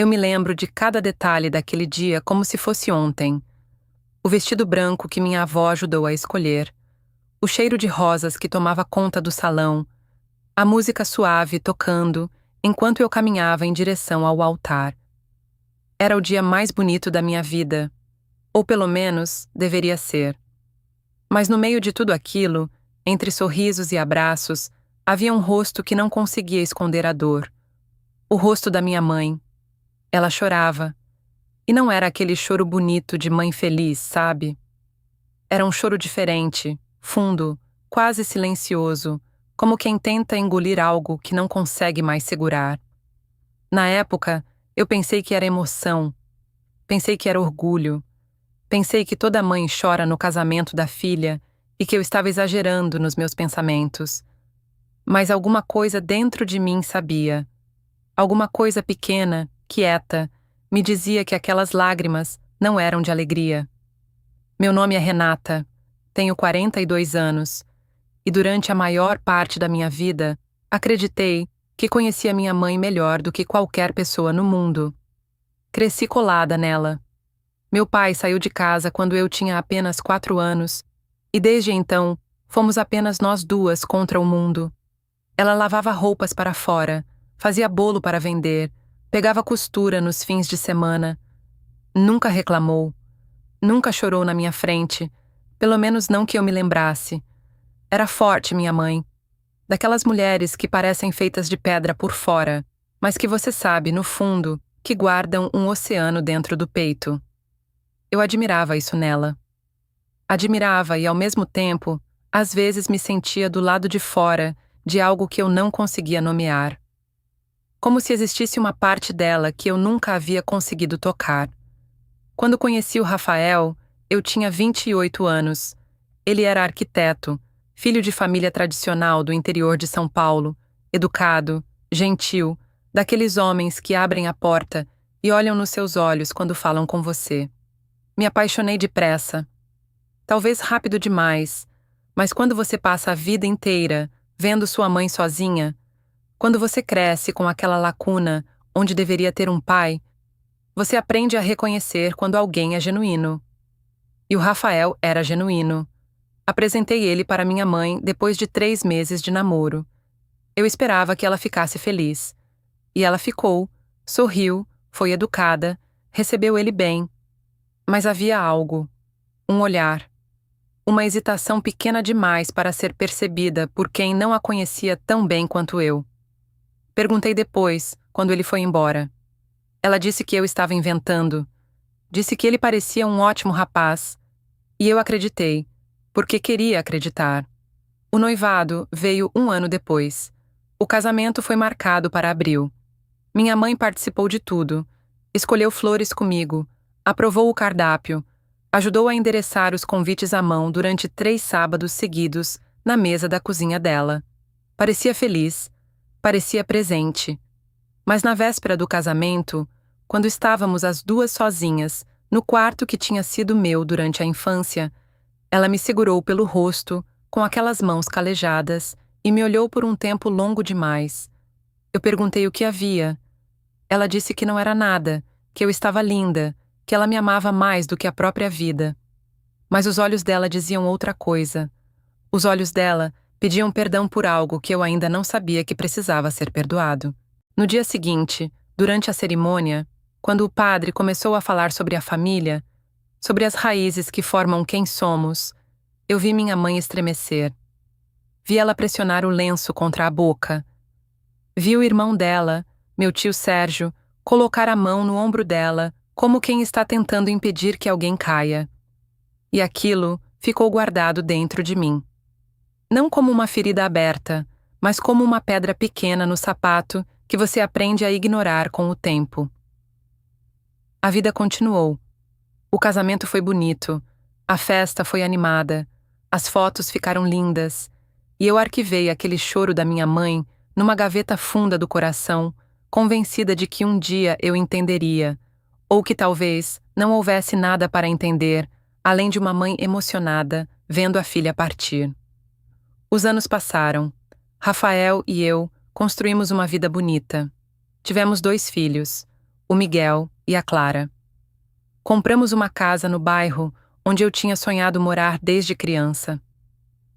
Eu me lembro de cada detalhe daquele dia como se fosse ontem. O vestido branco que minha avó ajudou a escolher, o cheiro de rosas que tomava conta do salão, a música suave tocando enquanto eu caminhava em direção ao altar. Era o dia mais bonito da minha vida, ou pelo menos deveria ser. Mas no meio de tudo aquilo, entre sorrisos e abraços, havia um rosto que não conseguia esconder a dor. O rosto da minha mãe. Ela chorava. E não era aquele choro bonito de mãe feliz, sabe? Era um choro diferente, fundo, quase silencioso, como quem tenta engolir algo que não consegue mais segurar. Na época, eu pensei que era emoção, pensei que era orgulho, pensei que toda mãe chora no casamento da filha e que eu estava exagerando nos meus pensamentos. Mas alguma coisa dentro de mim sabia. Alguma coisa pequena, quieta, me dizia que aquelas lágrimas não eram de alegria. Meu nome é Renata, tenho 42 anos, e durante a maior parte da minha vida, acreditei que conhecia minha mãe melhor do que qualquer pessoa no mundo. Cresci colada nela. Meu pai saiu de casa quando eu tinha apenas 4 anos, e desde então, fomos apenas nós duas contra o mundo. Ela lavava roupas para fora, fazia bolo para vender, pegava costura nos fins de semana. Nunca reclamou. Nunca chorou na minha frente, pelo menos não que eu me lembrasse. Era forte, minha mãe. Daquelas mulheres que parecem feitas de pedra por fora, mas que você sabe, no fundo, que guardam um oceano dentro do peito. Eu admirava isso nela. Admirava e, ao mesmo tempo, às vezes me sentia do lado de fora de algo que eu não conseguia nomear. Como se existisse uma parte dela que eu nunca havia conseguido tocar. Quando conheci o Rafael, eu tinha 28 anos. Ele era arquiteto, filho de família tradicional do interior de São Paulo, educado, gentil, daqueles homens que abrem a porta e olham nos seus olhos quando falam com você. Me apaixonei depressa. Talvez rápido demais, mas quando você passa a vida inteira vendo sua mãe sozinha, quando você cresce com aquela lacuna onde deveria ter um pai, você aprende a reconhecer quando alguém é genuíno. E o Rafael era genuíno. Apresentei ele para minha mãe depois de 3 meses de namoro. Eu esperava que ela ficasse feliz. E ela ficou, sorriu, foi educada, recebeu ele bem. Mas havia algo. Um olhar. Uma hesitação pequena demais para ser percebida por quem não a conhecia tão bem quanto eu. Perguntei depois, quando ele foi embora. Ela disse que eu estava inventando. Disse que ele parecia um ótimo rapaz. E eu acreditei, porque queria acreditar. O noivado veio 1 ano depois. O casamento foi marcado para abril. Minha mãe participou de tudo. Escolheu flores comigo. Aprovou o cardápio. Ajudou a endereçar os convites à mão durante 3 sábados seguidos na mesa da cozinha dela. Parecia feliz. Parecia presente. Mas na véspera do casamento, quando estávamos as duas sozinhas, no quarto que tinha sido meu durante a infância, ela me segurou pelo rosto, com aquelas mãos calejadas, e me olhou por um tempo longo demais. Eu perguntei o que havia. Ela disse que não era nada, que eu estava linda, que ela me amava mais do que a própria vida. Mas os olhos dela diziam outra coisa. Os olhos dela pediam perdão por algo que eu ainda não sabia que precisava ser perdoado. No dia seguinte, durante a cerimônia, quando o padre começou a falar sobre a família, sobre as raízes que formam quem somos, eu vi minha mãe estremecer. Vi ela pressionar o lenço contra a boca. Vi o irmão dela, meu tio Sérgio, colocar a mão no ombro dela, como quem está tentando impedir que alguém caia. E aquilo ficou guardado dentro de mim. Não como uma ferida aberta, mas como uma pedra pequena no sapato que você aprende a ignorar com o tempo. A vida continuou. O casamento foi bonito, a festa foi animada, as fotos ficaram lindas, e eu arquivei aquele choro da minha mãe numa gaveta funda do coração, convencida de que um dia eu entenderia, ou que talvez não houvesse nada para entender, além de uma mãe emocionada vendo a filha partir. Os anos passaram. Rafael e eu construímos uma vida bonita. Tivemos 2 filhos. o Miguel e a Clara. Compramos uma casa no bairro onde eu tinha sonhado morar desde criança.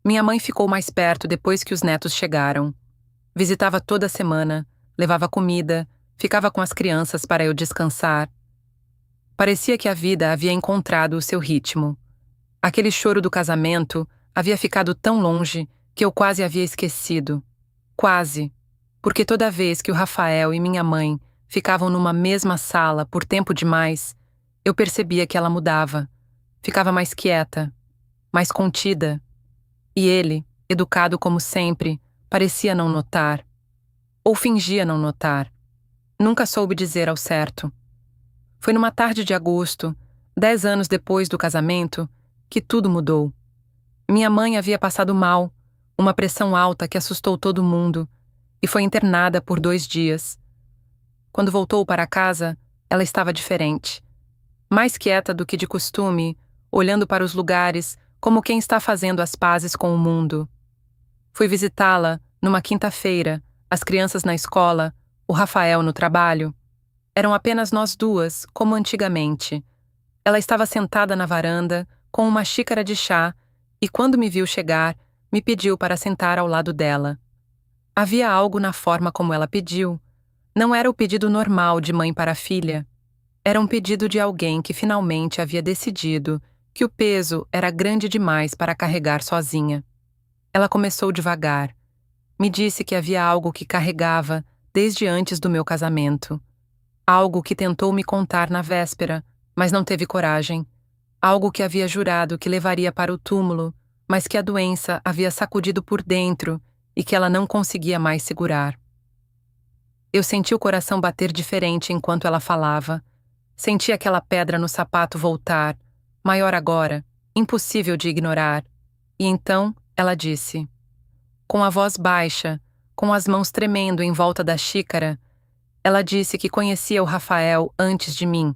Minha mãe ficou mais perto depois que os netos chegaram. Visitava toda semana, levava comida, ficava com as crianças para eu descansar. Parecia que a vida havia encontrado o seu ritmo. Aquele choro do casamento havia ficado tão longe que eu quase havia esquecido. Quase, porque toda vez que o Rafael e minha mãe ficavam numa mesma sala por tempo demais, eu percebia que ela mudava. Ficava mais quieta, mais contida. E ele, educado como sempre, parecia não notar. Ou fingia não notar. Nunca soube dizer ao certo. Foi numa tarde de agosto, 10 anos depois do casamento, que tudo mudou. Minha mãe havia passado mal, uma pressão alta que assustou todo mundo, e foi internada por 2 dias. Quando voltou para casa, ela estava diferente. Mais quieta do que de costume, olhando para os lugares como quem está fazendo as pazes com o mundo. Fui visitá-la numa quinta-feira, as crianças na escola, o Rafael no trabalho. Eram apenas nós duas, como antigamente. Ela estava sentada na varanda, com uma xícara de chá, e quando me viu chegar, me pediu para sentar ao lado dela. Havia algo na forma como ela pediu. Não era o pedido normal de mãe para filha. Era um pedido de alguém que finalmente havia decidido que o peso era grande demais para carregar sozinha. Ela começou devagar. Me disse que havia algo que carregava desde antes do meu casamento. Algo que tentou me contar na véspera, mas não teve coragem. Algo que havia jurado que levaria para o túmulo, mas que a doença havia sacudido por dentro e que ela não conseguia mais segurar. Eu senti o coração bater diferente enquanto ela falava. Senti aquela pedra no sapato voltar, maior agora, impossível de ignorar. E então ela disse, com a voz baixa, com as mãos tremendo em volta da xícara, ela disse que conhecia o Rafael antes de mim,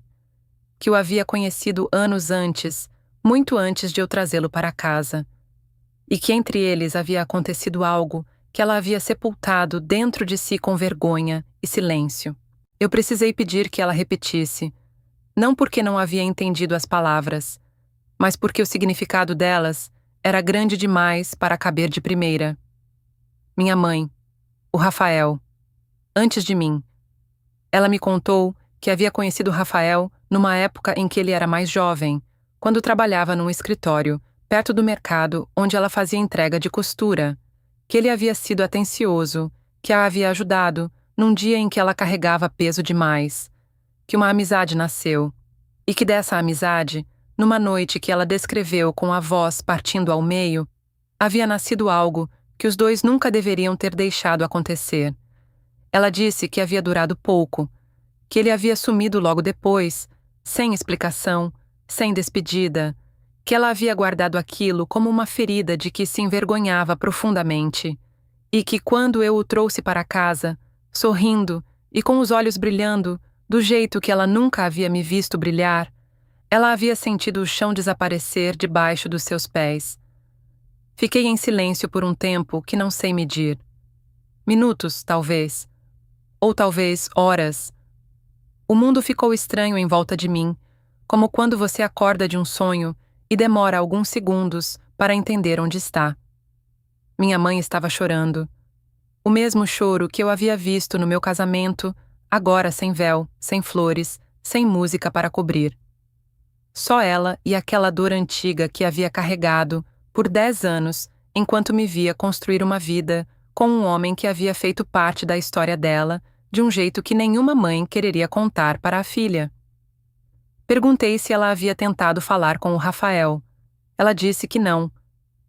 que o havia conhecido anos antes, muito antes de eu trazê-lo para casa, e que entre eles havia acontecido algo que ela havia sepultado dentro de si com vergonha e silêncio. Eu precisei pedir que ela repetisse, não porque não havia entendido as palavras, mas porque o significado delas era grande demais para caber de primeira. Minha mãe, o Rafael, antes de mim. Ela me contou que havia conhecido o Rafael numa época em que ele era mais jovem, quando trabalhava num escritório, perto do mercado onde ela fazia entrega de costura, que ele havia sido atencioso, que a havia ajudado num dia em que ela carregava peso demais, que uma amizade nasceu, e que dessa amizade, numa noite que ela descreveu com a voz partindo ao meio, havia nascido algo que os dois nunca deveriam ter deixado acontecer. Ela disse que havia durado pouco, que ele havia sumido logo depois, sem explicação, sem despedida, que ela havia guardado aquilo como uma ferida de que se envergonhava profundamente, e que quando eu o trouxe para casa, sorrindo e com os olhos brilhando, do jeito que ela nunca havia me visto brilhar, ela havia sentido o chão desaparecer debaixo dos seus pés. Fiquei em silêncio por um tempo que não sei medir. Minutos, talvez. Ou talvez horas. O mundo ficou estranho em volta de mim, como quando você acorda de um sonho e demora alguns segundos para entender onde está. Minha mãe estava chorando. O mesmo choro que eu havia visto no meu casamento, agora sem véu, sem flores, sem música para cobrir. Só ela e aquela dor antiga que havia carregado por 10 anos, enquanto me via construir uma vida com um homem que havia feito parte da história dela, de um jeito que nenhuma mãe quereria contar para a filha. Perguntei se ela havia tentado falar com o Rafael. Ela disse que não,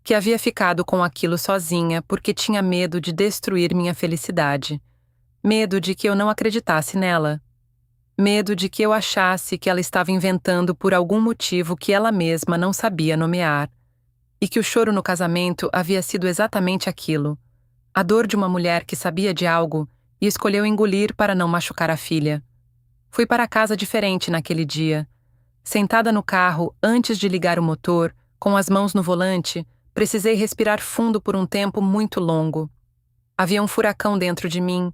que havia ficado com aquilo sozinha porque tinha medo de destruir minha felicidade. Medo de que eu não acreditasse nela. Medo de que eu achasse que ela estava inventando por algum motivo que ela mesma não sabia nomear. E que o choro no casamento havia sido exatamente aquilo. A dor de uma mulher que sabia de algo e escolheu engolir para não machucar a filha. Fui para casa diferente naquele dia. Sentada no carro, antes de ligar o motor, com as mãos no volante, precisei respirar fundo por um tempo muito longo. Havia um furacão dentro de mim,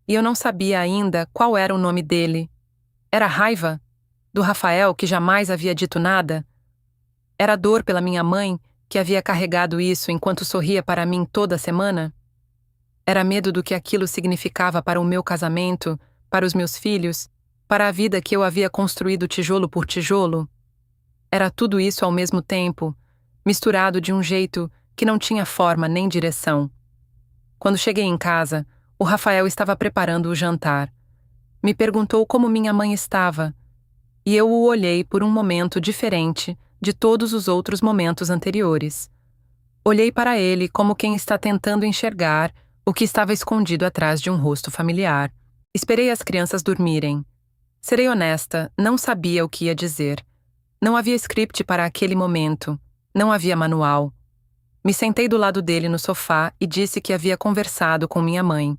e eu não sabia ainda qual era o nome dele. Era raiva? Do Rafael, que jamais havia dito nada? Era dor pela minha mãe, que havia carregado isso enquanto sorria para mim toda semana? Era medo do que aquilo significava para o meu casamento, para os meus filhos, para a vida que eu havia construído tijolo por tijolo? Era tudo isso ao mesmo tempo, misturado de um jeito que não tinha forma nem direção. Quando cheguei em casa, o Rafael estava preparando o jantar. Me perguntou como minha mãe estava, e eu o olhei por um momento diferente de todos os outros momentos anteriores. Olhei para ele como quem está tentando enxergar o que estava escondido atrás de um rosto familiar. Esperei as crianças dormirem. Serei honesta, não sabia o que ia dizer. Não havia script para aquele momento. Não havia manual. Me sentei do lado dele no sofá e disse que havia conversado com minha mãe.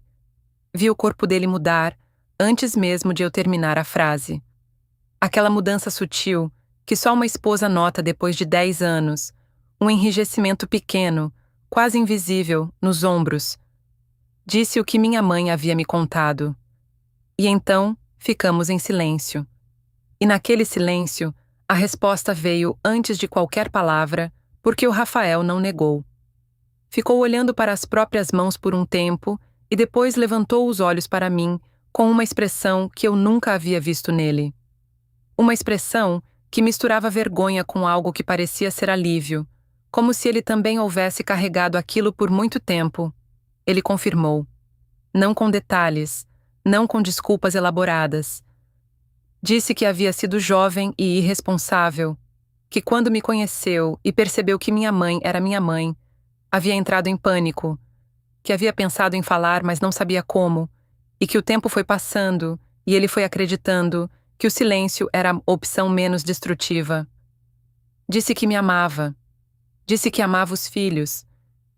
Vi o corpo dele mudar antes mesmo de eu terminar a frase. Aquela mudança sutil que só uma esposa nota depois de 10 anos, um enrijecimento pequeno, quase invisível, nos ombros. Disse o que minha mãe havia me contado. E então ficamos em silêncio. E naquele silêncio, a resposta veio antes de qualquer palavra, porque o Rafael não negou. Ficou olhando para as próprias mãos por um tempo e depois levantou os olhos para mim com uma expressão que eu nunca havia visto nele. Uma expressão que misturava vergonha com algo que parecia ser alívio, como se ele também houvesse carregado aquilo por muito tempo. Ele confirmou. Não com detalhes, não com desculpas elaboradas. Disse que havia sido jovem e irresponsável, que quando me conheceu e percebeu que minha mãe era minha mãe, havia entrado em pânico, que havia pensado em falar, mas não sabia como, e que o tempo foi passando e ele foi acreditando que o silêncio era a opção menos destrutiva. Disse que me amava. Disse que amava os filhos.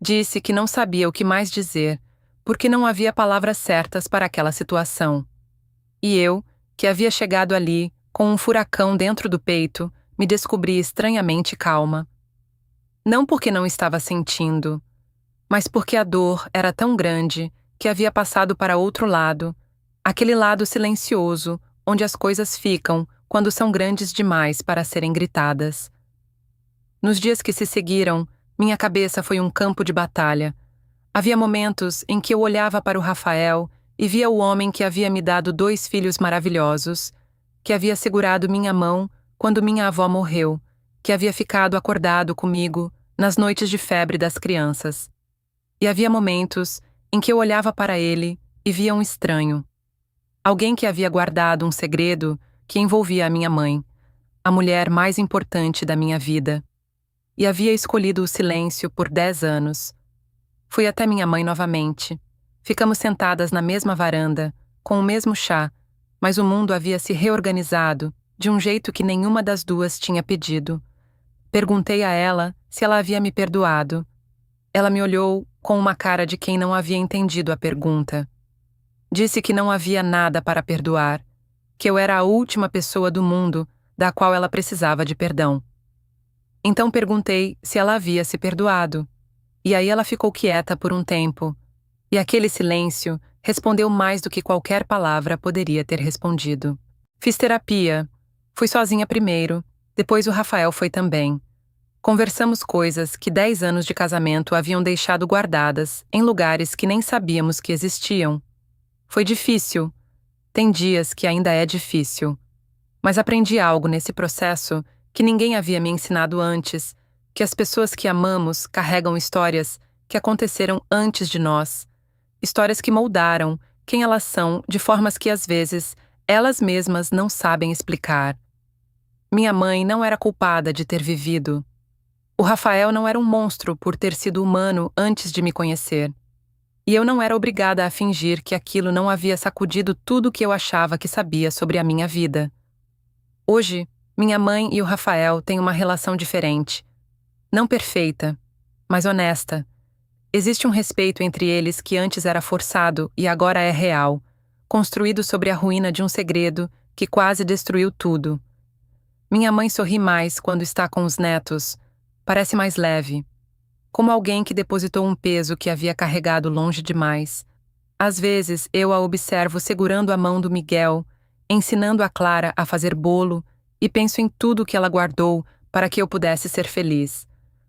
Disse que não sabia o que mais dizer, porque não havia palavras certas para aquela situação. E eu, que havia chegado ali, com um furacão dentro do peito, me descobri estranhamente calma. Não porque não estava sentindo, mas porque a dor era tão grande que havia passado para outro lado, aquele lado silencioso, onde as coisas ficam quando são grandes demais para serem gritadas. Nos dias que se seguiram, minha cabeça foi um campo de batalha. Havia momentos em que eu olhava para o Rafael e via o homem que havia me dado 2 filhos maravilhosos, que havia segurado minha mão quando minha avó morreu, que havia ficado acordado comigo nas noites de febre das crianças. E havia momentos em que eu olhava para ele e via um estranho. Alguém que havia guardado um segredo que envolvia a minha mãe, a mulher mais importante da minha vida. E havia escolhido o silêncio por 10 anos. Fui até minha mãe novamente. Ficamos sentadas na mesma varanda, com o mesmo chá, mas o mundo havia se reorganizado de um jeito que nenhuma das duas tinha pedido. Perguntei a ela se ela havia me perdoado. Ela me olhou com uma cara de quem não havia entendido a pergunta. Disse que não havia nada para perdoar, que eu era a última pessoa do mundo da qual ela precisava de perdão. Então perguntei se ela havia se perdoado, e aí ela ficou quieta por um tempo, e aquele silêncio respondeu mais do que qualquer palavra poderia ter respondido. Fiz terapia, fui sozinha primeiro, depois o Rafael foi também. Conversamos coisas que 10 anos de casamento haviam deixado guardadas em lugares que nem sabíamos que existiam. Foi difícil. Tem dias que ainda é difícil. Mas aprendi algo nesse processo que ninguém havia me ensinado antes, que as pessoas que amamos carregam histórias que aconteceram antes de nós, histórias que moldaram quem elas são de formas que às vezes elas mesmas não sabem explicar. Minha mãe não era culpada de ter vivido. O Rafael não era um monstro por ter sido humano antes de me conhecer. E eu não era obrigada a fingir que aquilo não havia sacudido tudo o que eu achava que sabia sobre a minha vida. Hoje, minha mãe e o Rafael têm uma relação diferente. Não perfeita, mas honesta. Existe um respeito entre eles que antes era forçado e agora é real, construído sobre a ruína de um segredo que quase destruiu tudo. Minha mãe sorri mais quando está com os netos. Parece mais leve. Como alguém que depositou um peso que havia carregado longe demais. Às vezes, eu a observo segurando a mão do Miguel ensinando a Clara a fazer bolo, e penso em tudo que ela guardou para que eu pudesse ser feliz.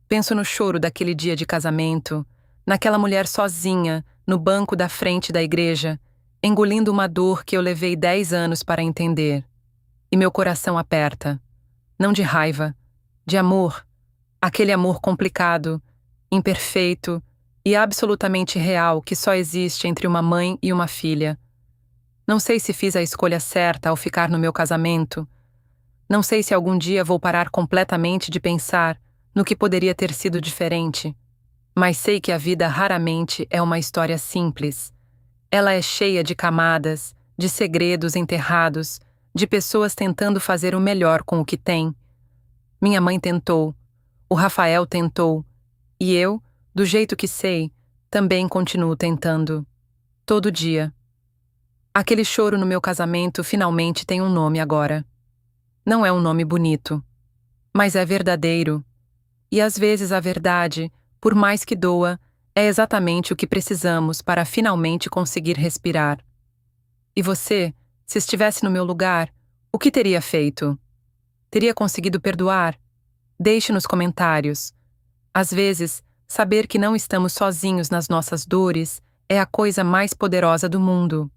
Penso no choro daquele dia de casamento, naquela mulher sozinha, no banco da frente da igreja, engolindo uma dor que eu levei 10 anos para entender. E meu coração aperta. Não de raiva, de amor. Aquele amor complicado, imperfeito e absolutamente real que só existe entre uma mãe e uma filha. Não sei se fiz a escolha certa ao ficar no meu casamento. Não sei se algum dia vou parar completamente de pensar no que poderia ter sido diferente. Mas sei que a vida raramente é uma história simples. Ela é cheia de camadas, de segredos enterrados, de pessoas tentando fazer o melhor com o que tem. Minha mãe tentou, o Rafael tentou, e eu, do jeito que sei, também continuo tentando. Todo dia. Aquele choro no meu casamento finalmente tem um nome agora. Não é um nome bonito, mas é verdadeiro. E às vezes a verdade, por mais que doa, é exatamente o que precisamos para finalmente conseguir respirar. E você, se estivesse no meu lugar, o que teria feito? Teria conseguido perdoar? Deixe nos comentários. Às vezes, saber que não estamos sozinhos nas nossas dores é a coisa mais poderosa do mundo.